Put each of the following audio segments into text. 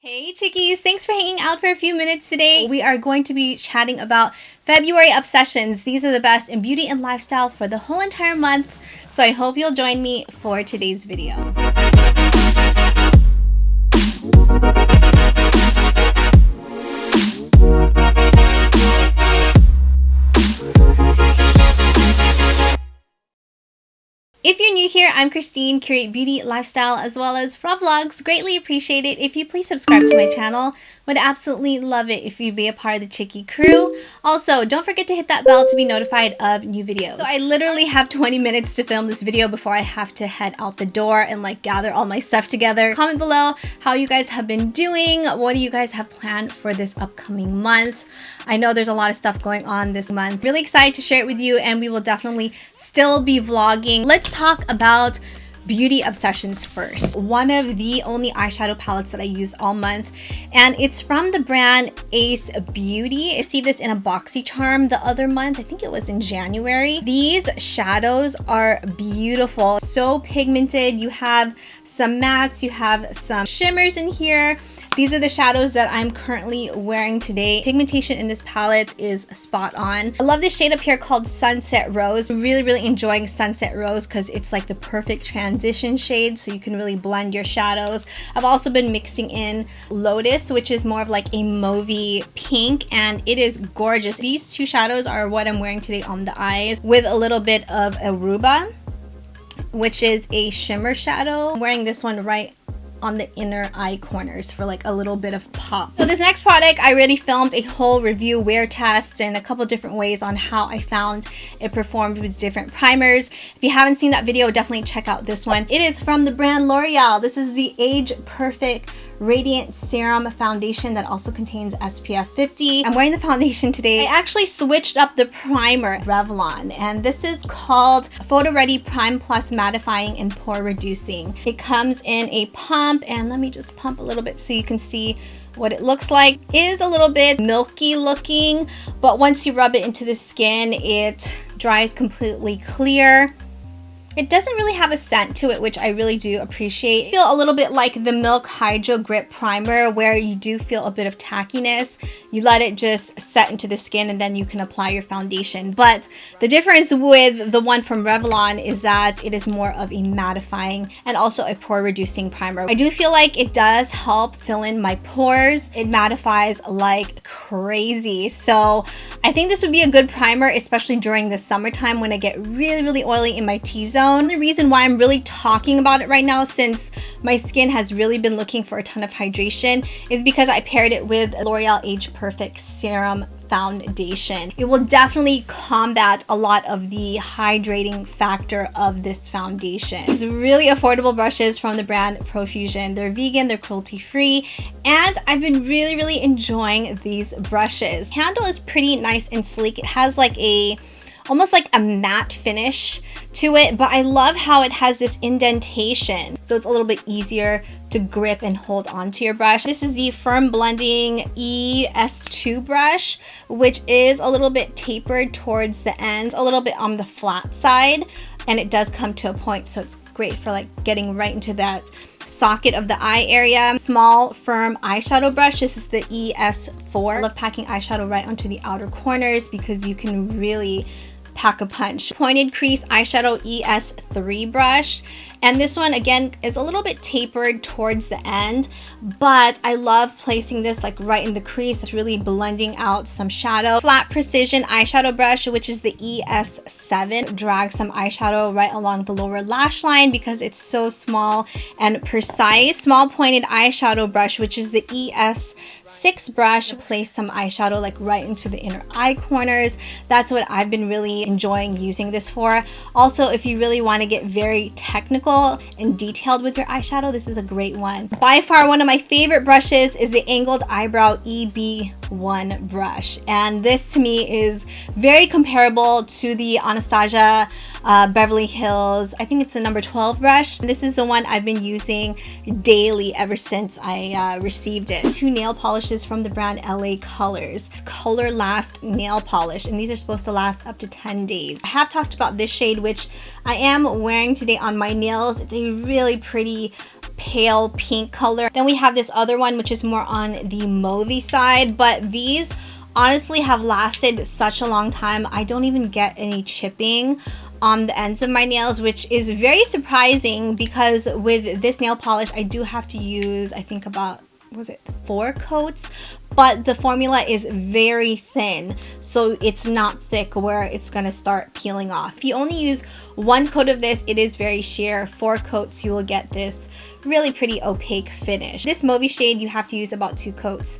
Hey chickies, thanks for hanging out for a few minutes today. We are going to be chatting about February obsessions. These are the best in beauty and lifestyle for the whole entire month. So I hope you'll join me for today's video. If you're new here, I'm Christine, curate beauty, lifestyle, as well as vlogs. Greatly appreciate it if you please subscribe to my channel. Would absolutely love it if you'd be a part of the Chickie crew. Also, don't forget to hit that bell to be notified of new videos. So I literally have 20 minutes to film this video before I have to head out the door and gather all my stuff together. Comment below how you guys have been doing. What do you guys have planned for this upcoming month? I know there's a lot of stuff going on this month. Really excited to share it with you, and we will definitely still be vlogging. Let's talk about beauty obsessions first. One of the only eyeshadow palettes that I use all month, and it's from the brand Ace Beauty. I received this in a BoxyCharm the other month. I think it was in January. These shadows are beautiful, so pigmented. You have some mattes, you have some shimmers in here. These are the shadows that I'm currently wearing today. Pigmentation in this palette is spot on. I love this shade up here called Sunset Rose. Really enjoying Sunset Rose because it's like the perfect transition shade, so you can really blend your shadows. I've also been mixing in Lotus, which is more of like a mauvey pink, and it is gorgeous. These two shadows are what I'm wearing today on the eyes, with a little bit of Aruba, which is a shimmer shadow. I'm wearing this one right on the inner eye corners for like a little bit of pop. So this next product, I already filmed a whole review, wear test, and a couple different ways on how I found it performed with different primers. If you haven't seen that video, definitely check out this one. It is from the brand L'Oreal. This is the Age Perfect Radiant Serum Foundation that also contains SPF 50. I'm wearing the foundation today. I actually switched up the primer, Revlon, and this is called Photo Ready Prime Plus Mattifying and Pore Reducing. It comes in a pump, and let me just pump a little bit so you can see what it looks like. It is a little bit milky looking, but once you rub it into the skin, it dries completely clear. It doesn't really have a scent to it, which I really do appreciate. I feel a little bit like the Milk Hydro Grip Primer, where you do feel a bit of tackiness. You let it just set into the skin, and then you can apply your foundation. But the difference with the one from Revlon is that it is more of a mattifying and also a pore reducing primer. I do feel like it does help fill in my pores. It mattifies like crazy. So I think this would be a good primer, especially during the summertime when I get really oily in my T-zone. The reason why I'm really talking about it right now, since my skin has really been looking for a ton of hydration, is because I paired it with L'Oreal Age Perfect Serum Foundation. It will definitely combat a lot of the hydrating factor of this foundation. It's really affordable brushes from the brand Profusion. They're vegan, they're cruelty free, and I've been really enjoying these brushes. The handle is pretty nice and sleek. It has like almost like a matte finish to it, but I love how it has this indentation, so it's a little bit easier to grip and hold onto your brush. This is the Firm Blending ES2 brush, which is a little bit tapered towards the ends, a little bit on the flat side, and it does come to a point, so it's great for like getting right into that socket of the eye area. Small firm eyeshadow brush. This is the ES4. I love packing eyeshadow right onto the outer corners because you can really pack a punch. Pointed crease eyeshadow ES3 brush, and this one again is a little bit tapered towards the end, but I love placing this like right in the crease. It's really blending out some shadow. Flat precision eyeshadow brush, which is the ES7. Drag some eyeshadow right along the lower lash line because it's so small and precise. Small pointed eyeshadow brush, which is the ES6 brush. Place some eyeshadow like right into the inner eye corners. That's what I've been really enjoying using this for. Also, if you really want to get very technical and detailed with your eyeshadow, this is a great one. By far, one of my favorite brushes is the Angled Eyebrow EB1 brush, and this to me is very comparable to the Anastasia Beverly Hills, I think it's the number 12 brush. This is the one I've been using daily ever since I received it. Two nail polishes from the brand LA Colors. Color Last nail polish, and these are supposed to last up to 10 days. I have talked about this shade, which I am wearing today on my nails. It's a really pretty pale pink color. Then we have this other one, which is more on the mauvey side, but these honestly have lasted such a long time. I don't even get any chipping on the ends of my nails, which is very surprising because with this nail polish, I do have to use, I think about, was it 4 coats? But the formula is very thin, so it's not thick where it's gonna start peeling off. If you only use 1 coat of this, it is very sheer. 4 coats, you will get this really pretty opaque finish. This mauvey shade, you have to use about 2 coats,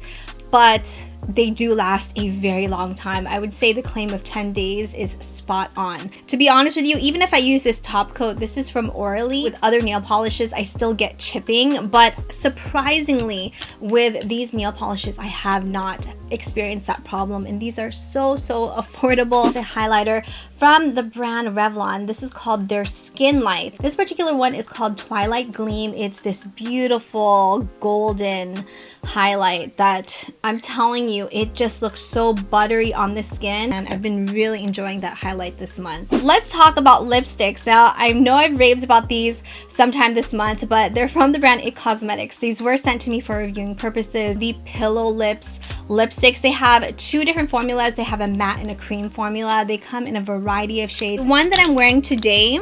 but they do last a very long time. I would say the claim of 10 days is spot on. To be honest with you, even if I use this top coat, this is from LOreal, with other nail polishes, I still get chipping, but surprisingly, with these nail polishes, I have not experienced that problem, and these are so affordable. It's a highlighter from the brand Revlon. This is called their Skin Lights. This particular one is called Twilight Gleam. It's this beautiful golden highlight that I'm telling you, it just looks so buttery on the skin, and I've been really enjoying that highlight this month. Let's talk about lipsticks. Now, I know I've raved about these sometime this month, but they're from the brand R+Co Cosmetics. These were sent to me for reviewing purposes. The Pillow Lips lipsticks, they have 2 different formulas. They have a matte and a cream formula. They come in a variety of shades. The one that I'm wearing today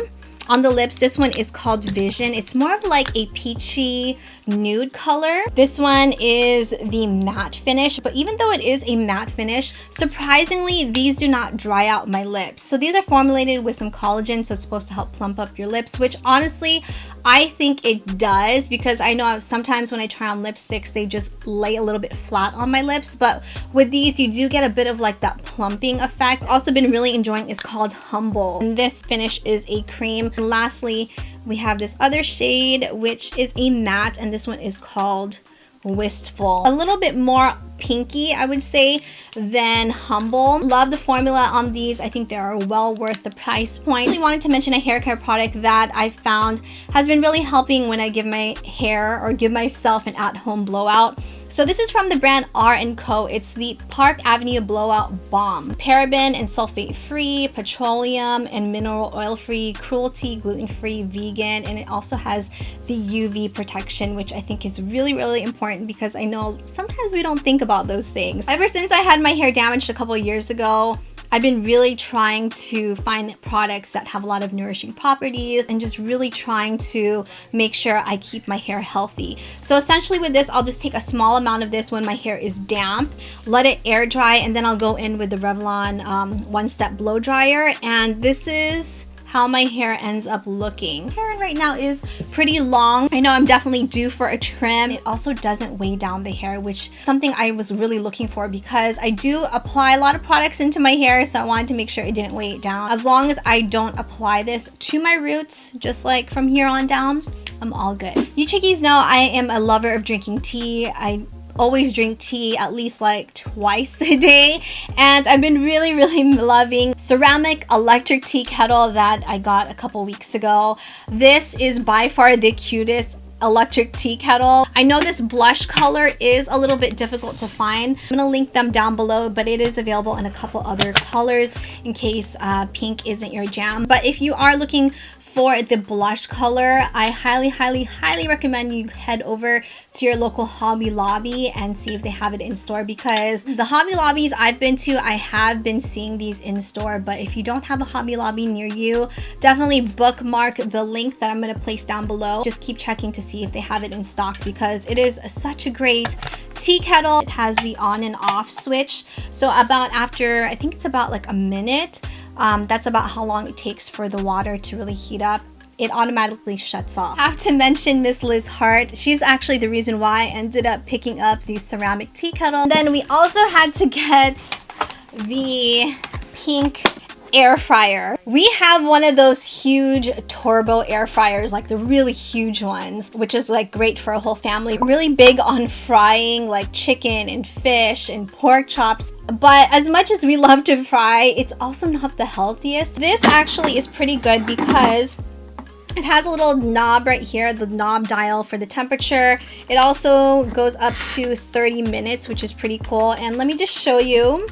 on the lips, this one is called Vision. It's more of like a peachy nude color. This one is the matte finish, but even though it is a matte finish, surprisingly, these do not dry out my lips. So these are formulated with some collagen, so it's supposed to help plump up your lips, which honestly, I think it does, because I know sometimes when I try on lipsticks, they just lay a little bit flat on my lips, but with these, you do get a bit of like that plumping effect. Also been really enjoying is called Humble, and this finish is a cream. And lastly, we have this other shade, which is a matte, and this one is called Wistful. A little bit more pinky, I would say, than Humble. Love the formula on these. I think they are well worth the price point. I really wanted to mention a hair care product that I found has been really helping when I give my hair or give myself an at-home blowout. So this is from the brand R+Co. It's the Park Avenue Blowout Balm. Paraben and sulfate free, petroleum and mineral oil free, cruelty, gluten free, vegan, and it also has the UV protection, which I think is really important, because I know sometimes we don't think about those things. Ever since I had my hair damaged a couple years ago, I've been really trying to find products that have a lot of nourishing properties and just really trying to make sure I keep my hair healthy. So essentially with this, I'll just take a small amount of this when my hair is damp, let it air dry, and then I'll go in with the Revlon one-step blow dryer, and this is how my hair ends up looking. Hair right now is pretty long. I know I'm definitely due for a trim. It also doesn't weigh down the hair, which is something I was really looking for, because I do apply a lot of products into my hair, so I wanted to make sure it didn't weigh it down. As long as I don't apply this to my roots, just like from here on down, I'm all good. You chickies know I am a lover of drinking tea. I always drink tea at least like twice a day, and I've been really loving ceramic electric tea kettle that I got a couple weeks ago. This is by far the cutest electric tea kettle. I know this blush color is a little bit difficult to find. I'm gonna link them down below, but it is available in a couple other colors in case pink isn't your jam. But if you are looking for the blush color, I highly recommend you head over to your local Hobby Lobby and see if they have it in store, because the Hobby Lobbies I've been to, I have been seeing these in store. But if you don't have a Hobby Lobby near you, definitely bookmark the link that I'm going to place down below. Just keep checking to see if they have it in stock, because it is such a great tea kettle. It has the on and off switch, so about after, I think it's about like a minute, that's about how long it takes for the water to really heat up, it automatically shuts off. I have to mention Miss Liz Hart. She's actually the reason why I ended up picking up the ceramic tea kettle. Then we also had to get the pink air fryer. We have one of those huge turbo air fryers, like the really huge ones, which is like great for a whole family. Really big on frying like chicken and fish and pork chops. But as much as we love to fry, it's also not the healthiest. This actually is pretty good because it has a little knob right here, the knob dial for the temperature. It also goes up to 30 minutes, which is pretty cool. And let me just show you.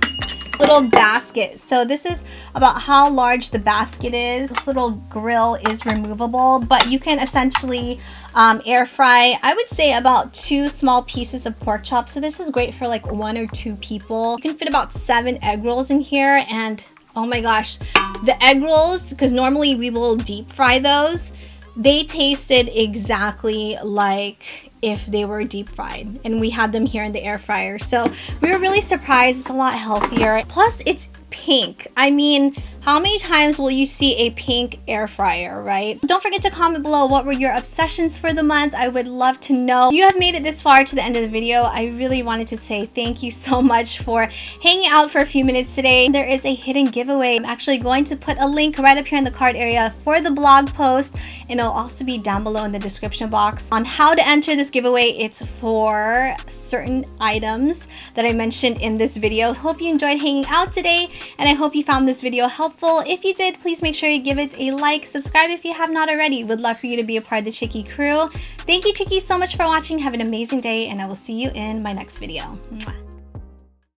little basket. So this is about how large the basket is. This little grill is removable, but you can essentially air fry, I would say, about 2 small pieces of pork chop. So this is great for like 1 or 2 people. You can fit about 7 egg rolls in here, and oh my gosh, the egg rolls, because normally we will deep fry those, they tasted exactly like if they were deep fried, and we had them here in the air fryer. So we were really surprised. It's a lot healthier. Plus it's pink. I mean, how many times will you see a pink air fryer, right? Don't forget to comment below what were your obsessions for the month. I would love to know. If you have made it this far to the end of the video, I really wanted to say thank you so much for hanging out for a few minutes today. There is a hidden giveaway. I'm actually going to put a link right up here in the card area for the blog post, and it'll also be down below in the description box on how to enter this giveaway. It's for certain items that I mentioned in this video. Hope you enjoyed hanging out today, and I hope you found this video helpful. If you did, please make sure you give it a like, subscribe if you have not already. Would love for you to be a part of the Chicky crew. Thank you, Chickies, so much for watching. Have an amazing day, and I will see you in my next video. Mwah.